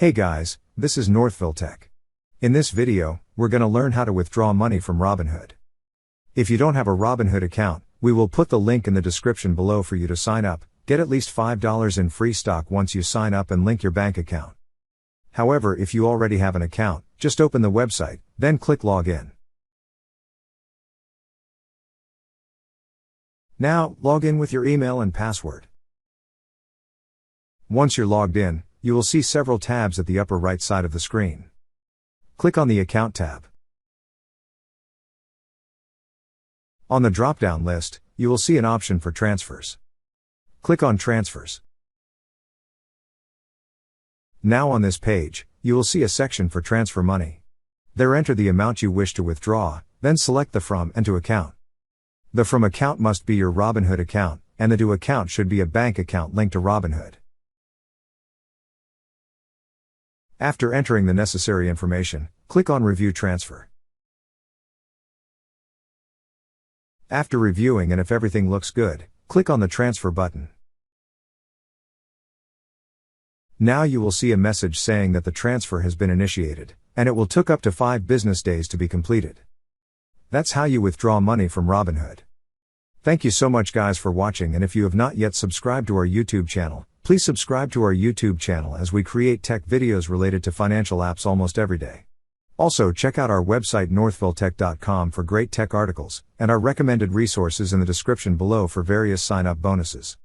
Hey guys, this is Northville Tech. In this video, we're gonna learn how to withdraw money from Robinhood. If you don't have a Robinhood account, we will put the link in the description below for you to sign up, get at least $5 in free stock once you sign up and link your bank account. However, if you already have an account, just open the website, then click Login. Now, log in with your email and password. Once you're logged in, you will see several tabs at the upper right side of the screen. Click on the Account tab. On the drop-down list, you will see an option for Transfers. Click on Transfers. Now on this page, you will see a section for Transfer Money. There enter the amount you wish to withdraw, then select the From and To account. The From account must be your Robinhood account, and the To account should be a bank account linked to Robinhood. After entering the necessary information, click on Review Transfer. After reviewing and if everything looks good, click on the Transfer button. Now you will see a message saying that the transfer has been initiated, and it will take up to 5 business days to be completed. That's how you withdraw money from Robinhood. Thank you so much guys for watching, and if you have not yet subscribed to our YouTube channel, please subscribe to our YouTube channel as we create tech videos related to financial apps almost every day. Also check out our website northvilletech.com for great tech articles, and our recommended resources in the description below for various sign-up bonuses.